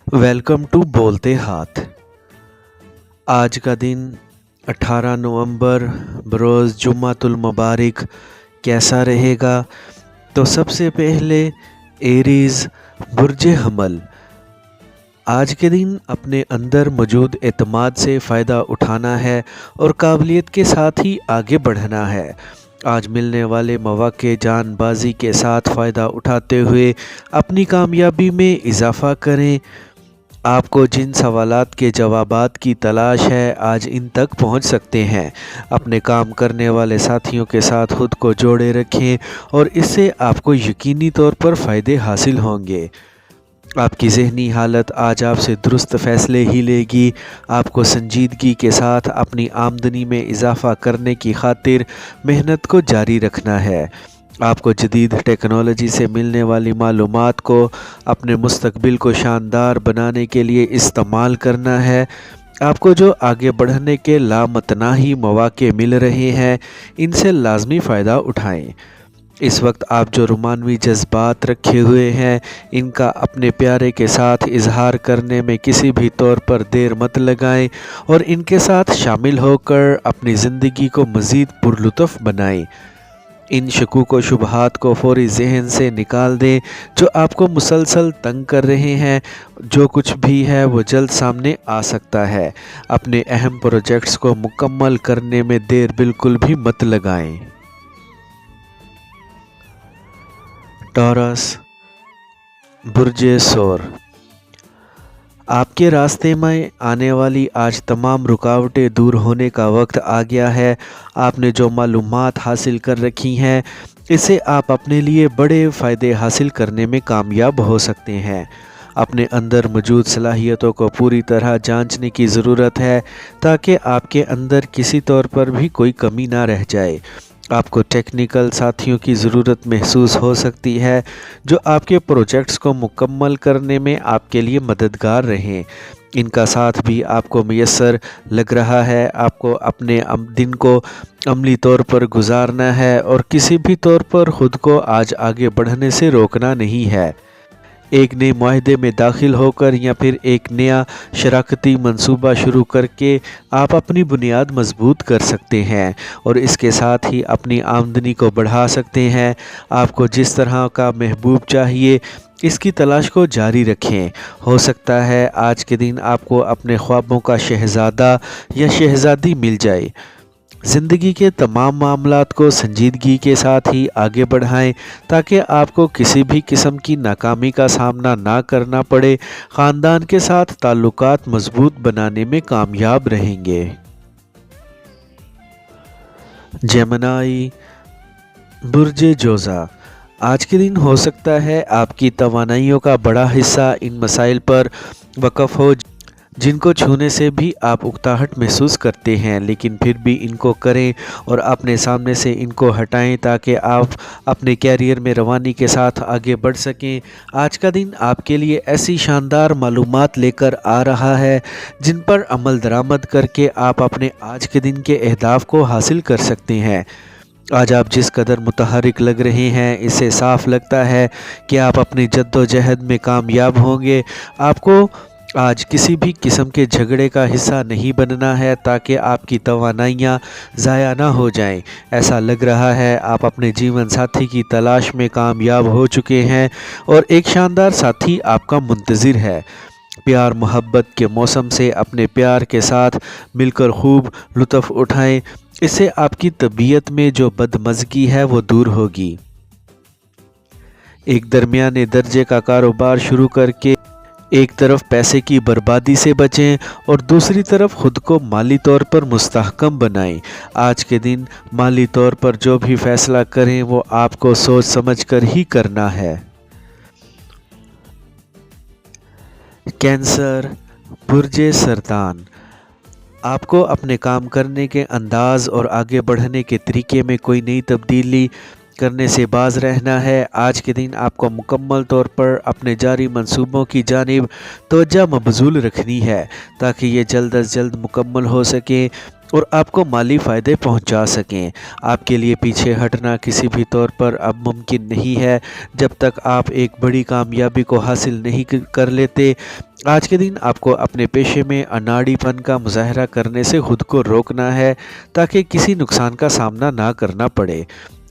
Welcome to बोलते हाथ। आज का दिन 18 नवंबर बरोज़ जुम्मतुल मुबारक कैसा रहेगा? तो सबसे पहले एरीज़ बुर्ज हमल, आज के दिन अपने अंदर मौजूद एतमाद से फ़ायदा उठाना है और काबिलियत के साथ ही आगे बढ़ना है। आज मिलने वाले मौक़े जानबाजी के साथ फ़ायदा उठाते हुए अपनी कामयाबी में इजाफ़ा करें। आपको जिन सवालात के जवाबात की तलाश है आज इन तक पहुंच सकते हैं। अपने काम करने वाले साथियों के साथ खुद को जोड़े रखें और इससे आपको यकीनी तौर पर फ़ायदे हासिल होंगे। आपकी ज़हनी हालत आज आपसे दुरुस्त फ़ैसले ही लेगी। आपको संजीदगी के साथ अपनी आमदनी में इजाफ़ा करने की खातिर मेहनत को जारी रखना है। आपको जदीद टेक्नोलॉजी से मिलने वाली मालूमात को अपने मुस्तकबिल को शानदार बनाने के लिए इस्तेमाल करना है। आपको जो आगे बढ़ने के लामतनाही मौक़े मिल रहे हैं इनसे लाजमी फ़ायदा उठाएं। इस वक्त आप जो रोमानवी जज्बात रखे हुए हैं इनका अपने प्यारे के साथ इजहार करने में किसी भी तौर पर देर मत लगाएं और इनके साथ शामिल होकर अपनी ज़िंदगी को मज़ीद पुरलुत्फ़ बनाएं। इन शकूक व शुबहात को फौरी जहन से निकाल दें जो आपको मुसलसल तंग कर रहे हैं। जो कुछ भी है वो जल्द सामने आ सकता है। अपने अहम प्रोजेक्ट्स को मुकम्मल करने में देर बिल्कुल भी मत लगाएं। टॉरस बुर्ज सोर, आपके रास्ते में आने वाली आज तमाम रुकावटें दूर होने का वक्त आ गया है। आपने जो मालूमात हासिल कर रखी हैं इससे आप अपने लिए बड़े फ़ायदे हासिल करने में कामयाब हो सकते हैं। अपने अंदर मौजूद सलाहियतों को पूरी तरह जांचने की ज़रूरत है ताकि आपके अंदर किसी तौर पर भी कोई कमी ना रह जाए। आपको टेक्निकल साथियों की ज़रूरत महसूस हो सकती है जो आपके प्रोजेक्ट्स को मुकम्मल करने में आपके लिए मददगार रहें। इनका साथ भी आपको मैसर लग रहा है। आपको अपने दिन को अमली तौर पर गुजारना है और किसी भी तौर पर ख़ुद को आज आगे बढ़ने से रोकना नहीं है। एक नए मुआहदे में दाखिल होकर या फिर एक नया शराकती मंसूबा शुरू करके आप अपनी बुनियाद मजबूत कर सकते हैं और इसके साथ ही अपनी आमदनी को बढ़ा सकते हैं। आपको जिस तरह का महबूब चाहिए इसकी तलाश को जारी रखें। हो सकता है आज के दिन आपको अपने ख्वाबों का शहज़ादा या शहज़ादी मिल जाए। ज़िंदगी के तमाम मामलात को संजीदगी के साथ ही आगे बढ़ाएं ताकि आपको किसी भी किस्म की नाकामी का सामना ना करना पड़े। ख़ानदान के साथ ताल्लुकात मजबूत बनाने में कामयाब रहेंगे। जेमिनी बुर्ज जोज़ा, आज के दिन हो सकता है आपकी तवानाइयों का बड़ा हिस्सा इन मसाइल पर वक़फ़ हो जिनको छूने से भी आप उकताहट महसूस करते हैं, लेकिन फिर भी इनको करें और अपने सामने से इनको हटाएं ताकि आप अपने कैरियर में रवानी के साथ आगे बढ़ सकें। आज का दिन आपके लिए ऐसी शानदार मालूमात लेकर आ रहा है जिन पर अमल दरामद करके आप अपने आज के दिन के अहदाफ को हासिल कर सकते हैं। आज आप जिस कदर मुतहरिक लग रहे हैं इससे साफ लगता है कि आप अपनी जद्दोजहद में कामयाब होंगे। आपको आज किसी भी किस्म के झगड़े का हिस्सा नहीं बनना है ताकि आपकी तवानाइयाँ ज़ाया ना हो जाएं। ऐसा लग रहा है आप अपने जीवन साथी की तलाश में कामयाब हो चुके हैं और एक शानदार साथी आपका मुंतज़िर है। प्यार मोहब्बत के मौसम से अपने प्यार के साथ मिलकर खूब लुत्फ़ उठाएं। इससे आपकी तबीयत में जो बदमज़गी है वो दूर होगी। एक दरमियाने दर्जे का कारोबार शुरू करके एक तरफ पैसे की बर्बादी से बचें और दूसरी तरफ खुद को माली तौर पर मुस्तहकम बनाएं। आज के दिन माली तौर पर जो भी फैसला करें वो आपको सोच समझ कर ही करना है। कैंसर बुर्ज सरतान, आपको अपने काम करने के अंदाज़ और आगे बढ़ने के तरीके में कोई नई तब्दीली करने से बाज रहना है। आज के दिन आपको मुकम्मल तौर पर अपने जारी मंसूबों की जानिब तवज्जो मबज़ूल रखनी है ताकि ये जल्द अज जल्द मुकम्मल हो सके। اور آپ کو مالی فائدے پہنچا سکیں۔ آپ کے لیے پیچھے ہٹنا کسی بھی طور پر اب ممکن نہیں ہے جب تک آپ ایک بڑی کامیابی کو حاصل نہیں کر لیتے۔ آج کے دن آپ کو اپنے پیشے میں اناڑی پن کا مظاہرہ کرنے سے خود کو روکنا ہے تاکہ کسی نقصان کا سامنا نہ کرنا پڑے۔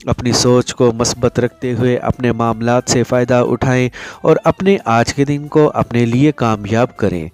اپنی سوچ کو مثبت رکھتے ہوئے اپنے معاملات سے فائدہ اٹھائیں اور اپنے آج کے دن کو اپنے لیے کامیاب کریں۔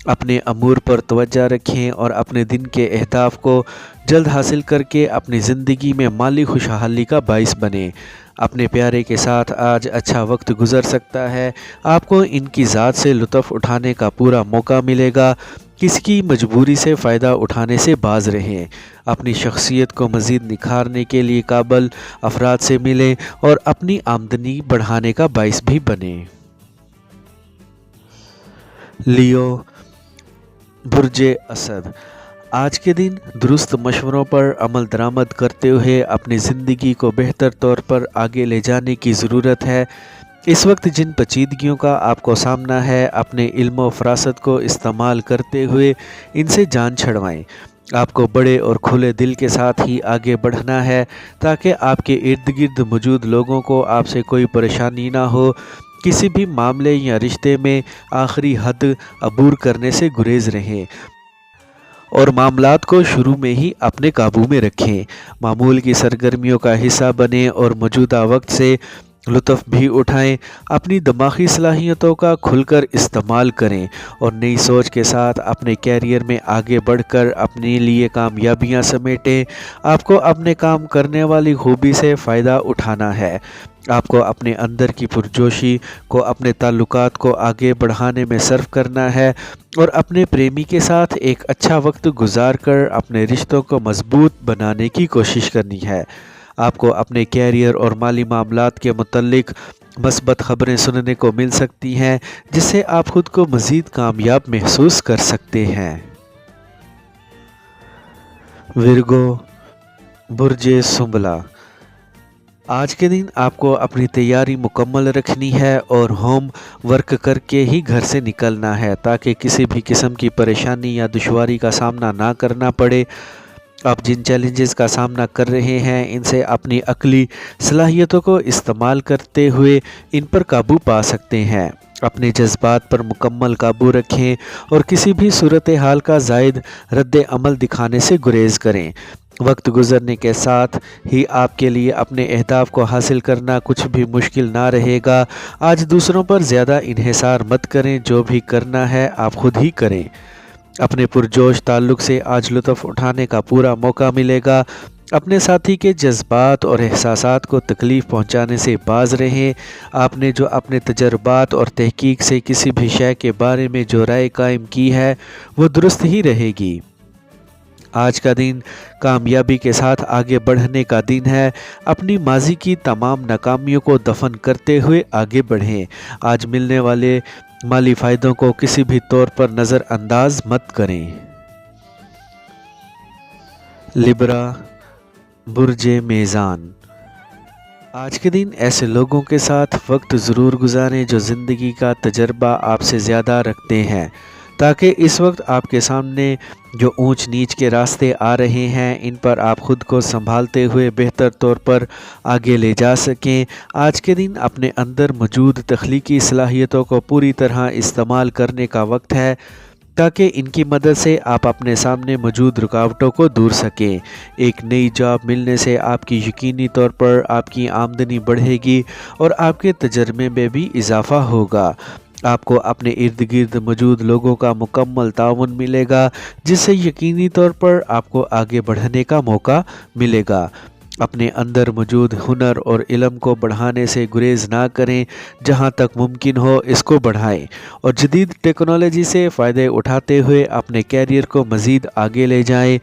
اپنے امور پر توجہ رکھیں اور اپنے دن کے اہداف کو جلد حاصل کر کے اپنی زندگی میں مالی خوشحالی کا باعث بنیں۔ اپنے پیارے کے ساتھ آج اچھا وقت گزر سکتا ہے۔ آپ کو ان کی ذات سے لطف اٹھانے کا پورا موقع ملے گا۔ کسی کی مجبوری سے فائدہ اٹھانے سے باز رہیں۔ اپنی شخصیت کو مزید نکھارنے کے لیے قابل افراد سے ملیں اور اپنی آمدنی بڑھانے کا باعث بھی بنیں۔ لیو، برج اسد، آج کے دن درست مشوروں پر عمل درآمد کرتے ہوئے اپنی زندگی کو بہتر طور پر آگے لے جانے کی ضرورت ہے۔ اس وقت جن پیچیدگیوں کا آپ کو سامنا ہے، اپنے علم و فراست کو استعمال کرتے ہوئے ان سے جان چھڑوائیں۔ آپ کو بڑے اور کھلے دل کے ساتھ ہی آگے بڑھنا ہے تاکہ آپ کے ارد گرد موجود لوگوں کو آپ سے کوئی پریشانی نہ ہو۔ کسی بھی معاملے یا رشتے میں آخری حد عبور کرنے سے گریز رہیں اور معاملات کو شروع میں ہی اپنے قابو میں رکھیں۔ معمول کی سرگرمیوں کا حصہ بنیں اور موجودہ وقت سے لطف بھی اٹھائیں۔ اپنی دماغی صلاحیتوں کا کھل کر استعمال کریں اور نئی سوچ کے ساتھ اپنے کیریئر میں آگے بڑھ کر اپنے لیے کامیابیاں سمیٹیں۔ آپ کو اپنے کام کرنے والی خوبی سے فائدہ اٹھانا ہے۔ آپ کو اپنے اندر کی پرجوشی کو اپنے تعلقات کو آگے بڑھانے میں صرف کرنا ہے اور اپنے پریمی کے ساتھ ایک اچھا وقت گزار کر اپنے رشتوں کو مضبوط بنانے کی کوشش کرنی ہے۔ آپ کو اپنے کیریئر اور مالی معاملات کے متعلق مثبت خبریں سننے کو مل سکتی ہیں جس سے آپ خود کو مزید کامیاب محسوس کر سکتے ہیں۔ ورگو، برج سنبلا، آج کے دن آپ کو اپنی تیاری مکمل رکھنی ہے اور ہوم ورک کر کے ہی گھر سے نکلنا ہے تاکہ کسی بھی قسم کی پریشانی یا دشواری کا سامنا نہ کرنا پڑے۔ آپ جن چیلنجز کا سامنا کر رہے ہیں ان سے اپنی عقلی صلاحیتوں کو استعمال کرتے ہوئے ان پر قابو پا سکتے ہیں۔ اپنے جذبات پر مکمل قابو رکھیں اور کسی بھی صورتحال کا زائد رد عمل دکھانے سے گریز کریں۔ وقت گزرنے کے ساتھ ہی آپ کے لیے اپنے اہداف کو حاصل کرنا کچھ بھی مشکل نہ رہے گا۔ آج دوسروں پر زیادہ انحصار مت کریں، جو بھی کرنا ہے آپ خود ہی کریں۔ اپنے پرجوش تعلق سے آج لطف اٹھانے کا پورا موقع ملے گا۔ اپنے ساتھی کے جذبات اور احساسات کو تکلیف پہنچانے سے باز رہیں۔ آپ نے جو اپنے تجربات اور تحقیق سے کسی بھی شے کے بارے میں جو رائے قائم کی ہے وہ درست ہی رہے گی۔ آج کا دن کامیابی کے ساتھ آگے بڑھنے کا دن ہے۔ اپنی ماضی کی تمام ناکامیوں کو دفن کرتے ہوئے آگے بڑھیں۔ آج ملنے والے مالی فائدوں کو کسی بھی طور پر نظر انداز مت کریں۔ لبرا، برج میزان، آج کے دن ایسے لوگوں کے ساتھ وقت ضرور گزاریں جو زندگی کا تجربہ آپ سے زیادہ رکھتے ہیں تاکہ اس وقت آپ کے سامنے جو اونچ نیچ کے راستے آ رہے ہیں ان پر آپ خود کو سنبھالتے ہوئے بہتر طور پر آگے لے جا سکیں۔ آج کے دن اپنے اندر موجود تخلیقی صلاحیتوں کو پوری طرح استعمال کرنے کا وقت ہے تاکہ ان کی مدد سے آپ اپنے سامنے موجود رکاوٹوں کو دور سکیں۔ ایک نئی جاب ملنے سے آپ کی یقینی طور پر آپ کی آمدنی بڑھے گی اور آپ کے تجربے میں بھی اضافہ ہوگا۔ آپ کو اپنے ارد گرد موجود لوگوں کا مکمل تعاون ملے گا جس سے یقینی طور پر آپ کو آگے بڑھنے کا موقع ملے گا۔ اپنے اندر موجود ہنر اور علم کو بڑھانے سے گریز نہ کریں، جہاں تک ممکن ہو اس کو بڑھائیں اور جدید ٹیکنالوجی سے فائدے اٹھاتے ہوئے اپنے کیریئر کو مزید آگے لے جائیں۔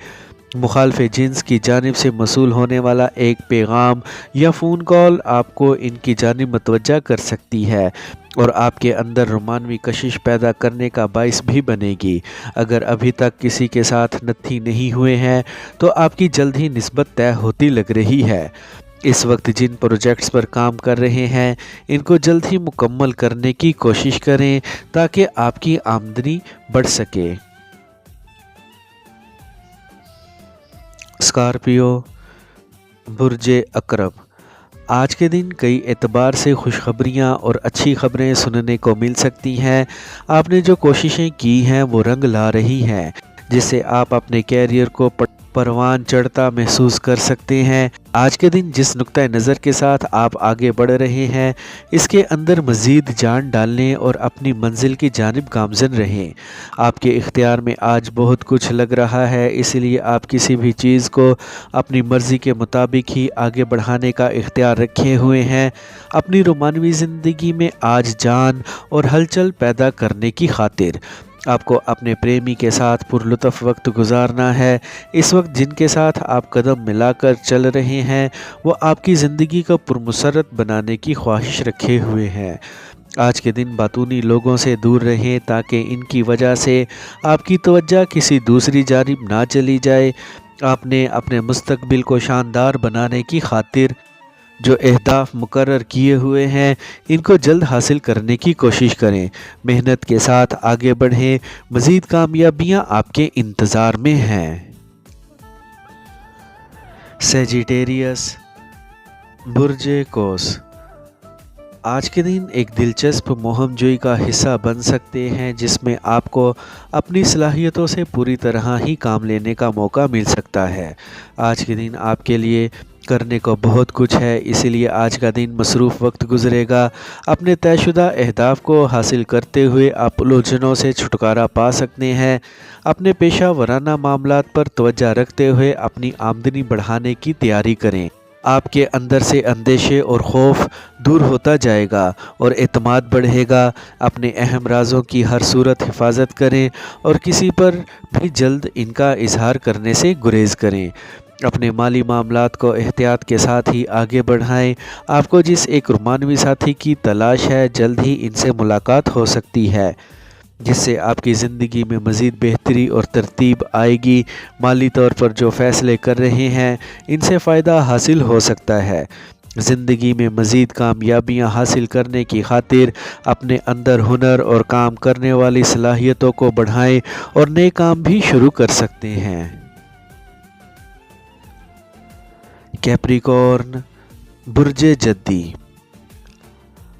مخالف جنس کی جانب سے موصول ہونے والا ایک پیغام یا فون کال آپ کو ان کی جانب متوجہ کر سکتی ہے اور آپ کے اندر رومانوی کشش پیدا کرنے کا باعث بھی بنے گی۔ اگر ابھی تک کسی کے ساتھ نتھی نہیں ہوئے ہیں تو آپ کی جلد ہی نسبت طے ہوتی لگ رہی ہے۔ اس وقت جن پروجیکٹس پر کام کر رہے ہیں ان کو جلد ہی مکمل کرنے کی کوشش کریں تاکہ آپ کی آمدنی بڑھ سکے۔ स्कॉर्पियो, बुर्ज अकरब। आज के दिन कई एतबार से खुशखबरियाँ और अच्छी खबरें सुनने को मिल सकती हैं। आपने जो कोशिशें की हैं वो रंग ला रही हैं, जिससे आप अपने कैरियर को परवान चढ़ता महसूस कर सकते हैं। आज के दिन जिस नुक्ता नज़र के साथ आप आगे बढ़ रहे हैं, इसके अंदर मज़ीद जान डालने और अपनी मंजिल की जानिब गामज़न रहें। आपके इख्तियार में आज बहुत कुछ लग रहा है, इसलिए आप किसी भी चीज़ को अपनी मर्ज़ी के मुताबिक ही आगे बढ़ाने का इख्तियार रखे हुए हैं। अपनी रोमानवी ज़िंदगी में आज जान और हलचल पैदा करने की खातिर आपको अपने प्रेमी के साथ पुरलुत्फ़ वक्त गुजारना है। इस वक्त जिनके साथ आप कदम मिलाकर चल रहे हैं, वो आपकी ज़िंदगी को पुरमसरत बनाने की ख्वाहिश रखे हुए हैं। आज के दिन बातूनी लोगों से दूर रहें, ताकि इनकी वजह से आपकी तवज्जो किसी दूसरी जानिब ना चली जाए। आपने अपने मुस्तकबिल को शानदार बनाने की खातिर जो अहदाफ मुकर्रर किए हुए हैं, इनको जल्द हासिल करने की कोशिश करें। मेहनत के साथ आगे बढ़ें, मज़ीद कामयाबियां आपके इंतज़ार में हैं। सेजिटेरियस, बुर्ज कौस। आज के दिन एक दिलचस्प मुहिम-जोई का हिस्सा बन सकते हैं, जिसमें आपको अपनी सलाहियतों से पूरी तरह ही काम लेने का मौका मिल सकता है। आज के दिन आपके लिए करने को बहुत कुछ है, इसीलिए आज का दिन मसरूफ़ वक्त गुजरेगा। अपने तयशुदा अहदाफ को हासिल करते हुए आप उलझनों से छुटकारा पा सकते हैं। अपने पेशा वराना मामलात पर तवज्जो रखते हुए अपनी आमदनी बढ़ाने की तैयारी करें। आपके अंदर से अंदेशे और खौफ दूर होता जाएगा और एतमाद बढ़ेगा। अपने अहम राज़ों की हर सूरत हिफाजत करें और किसी पर भी जल्द इनका इजहार करने से गुरेज करें। अपने माली मामलात को एहतियात के साथ ही आगे बढ़ाएं। आपको जिस एक रोमानवी साथी की तलाश है, जल्द ही इनसे मुलाकात हो सकती है, जिससे आपकी ज़िंदगी में मज़ीद बेहतरी और तरतीब आएगी। माली तौर पर जो फ़ैसले कर रहे हैं, इनसे फ़ायदा हासिल हो सकता है। ज़िंदगी में मज़ीद कामयाबियां हासिल करने की खातिर अपने अंदर हुनर और काम करने वाली सलाहियतों को बढ़ाएं और नए काम भी शुरू कर सकते हैं। कैप्रिकॉर्न, बुर्ज जद्दी।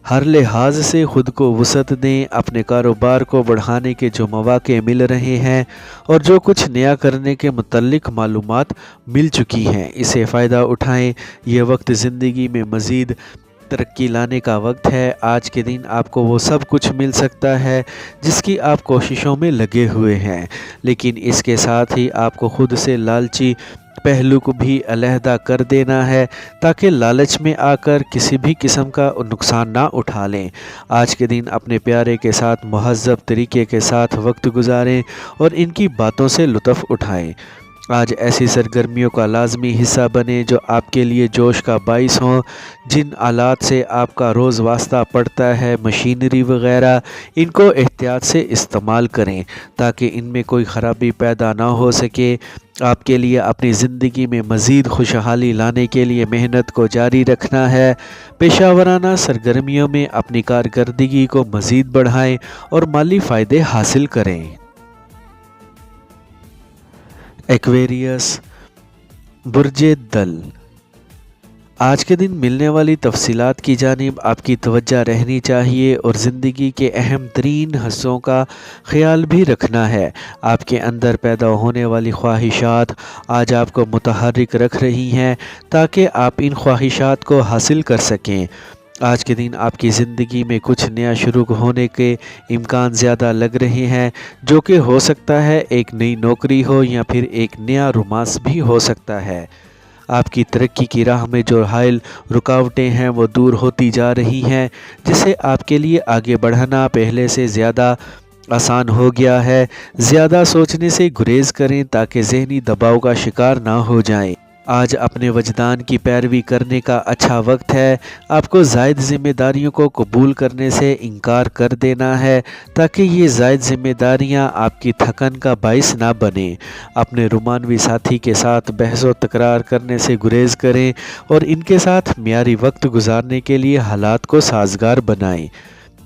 हर लिहाज से ख़ुद को वुसअत दें। अपने कारोबार को बढ़ाने के जो मौके मिल रहे हैं और जो कुछ नया करने के मुतल्लिक मालूमात मिल चुकी हैं, इसे फ़ायदा उठाएं। यह वक्त ज़िंदगी में मज़ीद तरक्की लाने का वक्त है। आज के दिन आपको वो सब कुछ मिल सकता है जिसकी आप कोशिशों में लगे हुए हैं, लेकिन इसके साथ ही आपको ख़ुद से लालची पहलू को भी अलहदा कर देना है, ताकि लालच में आकर किसी भी किस्म का नुकसान ना उठा लें। आज के दिन अपने प्यारे के साथ महज़्ज़ब तरीके के साथ वक्त गुजारें और इनकी बातों से लुत्फ़ उठाएं। आज ऐसी सरगर्मियों का लाजमी हिस्सा बने जो आपके लिए जोश का बाइस हों। जिन आलात से आपका रोज़ वास्ता पड़ता है, मशीनरी वग़ैरह, इनको एहतियात से इस्तेमाल करें ताकि इनमें कोई ख़राबी पैदा ना हो सके। आपके लिए अपनी ज़िंदगी में मज़ीद खुशहाली लाने के लिए मेहनत को जारी रखना है। पेशावराना सरगर्मियों में अपनी कारकर्दगी को मज़ीद बढ़ाएं और माली फ़ायदे हासिल करें। एक्वेरियस, बुर्ज दल। आज के दिन मिलने वाली तफसीलात की जानिब आपकी तवज्जो रहनी चाहिए और ज़िंदगी के अहम तरीन हिस्सों का ख्याल भी रखना है। आपके अंदर पैदा होने वाली ख्वाहिशात आज आपको मुतहर्रिक रख रही हैं, ताकि आप इन ख्वाहिशात को हासिल कर सकें। आज के दिन आपकी ज़िंदगी में कुछ नया शुरू होने के इम्कान ज़्यादा लग रहे हैं, जो कि हो सकता है एक नई नौकरी हो या फिर एक नया रोमांस भी हो सकता है। आपकी तरक्की की राह में जो हायल रुकावटें हैं वो दूर होती जा रही हैं, जिससे आपके लिए आगे बढ़ना पहले से ज़्यादा आसान हो गया है। ज़्यादा सोचने से गुरेज करें ताकि ज़हनी दबाव का शिकार ना हो जाएं। आज अपने वजदान की पैरवी करने का अच्छा वक्त है। आपको ज़ायद ज़िम्मेदारियों को कबूल करने से इनकार कर देना है, ताकि ये ज़ायद ज़िम्मेदारियां आपकी थकन का बाइस ना बने। अपने रोमानवी साथी के साथ बहस व तकरार करने से गुरेज करें और इनके साथ मियारी वक्त गुजारने के लिए हालात को साजगार बनाएं।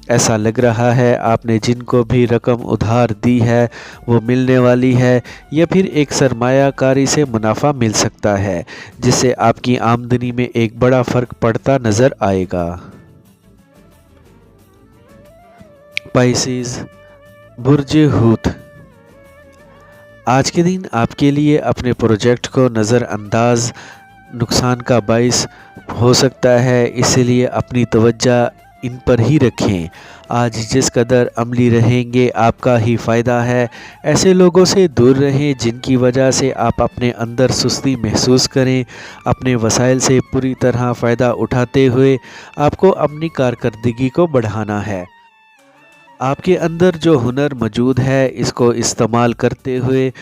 ऐसा लग रहा है आपने जिनको भी रकम उधार दी है वो मिलने वाली है, या फिर एक सरमायाकारी से मुनाफा मिल सकता है जिससे आपकी आमदनी में एक बड़ा फ़र्क पड़ता नज़र आएगा। पाइसेस, बुर्ज हूत। आज के दिन आपके लिए अपने प्रोजेक्ट को नज़रअंदाज नुकसान का बाइस हो सकता है, इसलिए अपनी तवज्जो इन पर ही रखें। आज जिस कदर अमली रहेंगे आपका ही फ़ायदा है। ऐसे लोगों से दूर रहें जिनकी वजह से आप अपने अंदर सुस्ती महसूस करें। अपने वसाइल से पूरी तरह फ़ायदा उठाते हुए आपको अपनी कारकर्दगी को बढ़ाना है। आपके अंदर जो हुनर मौजूद है इसको इस्तेमाल करते हुए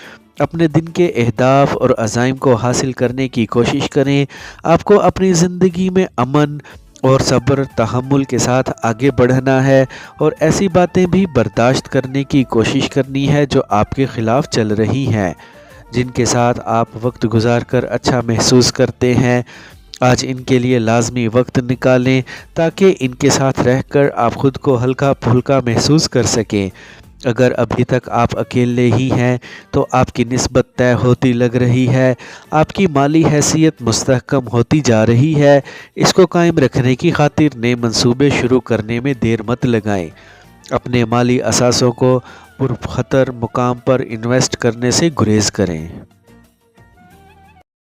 अपने दिन के अहदाफ और अज़ाइम को हासिल करने की कोशिश करें। आपको अपनी ज़िंदगी में अमन और सब्र तहम्मुल के साथ आगे बढ़ना है और ऐसी बातें भी बर्दाश्त करने की कोशिश करनी है जो आपके ख़िलाफ़ चल रही हैं, जिनके साथ आप वक्त गुजार कर अच्छा महसूस करते हैं। आज इनके लिए लाजमी वक्त निकालें ताकि इनके साथ रहकर आप ख़ुद को हल्का फुल्का महसूस कर सकें। अगर अभी तक आप अकेले ही हैं तो आपकी निस्बत तय होती लग रही है। आपकी माली हैसियत मुस्तहकम होती जा रही है। इसको कायम रखने की खातिर नए मंसूबे शुरू करने में देर मत लगाएं। अपने माली असासों को पुरखतर मुकाम पर इन्वेस्ट करने से गुरेज करें।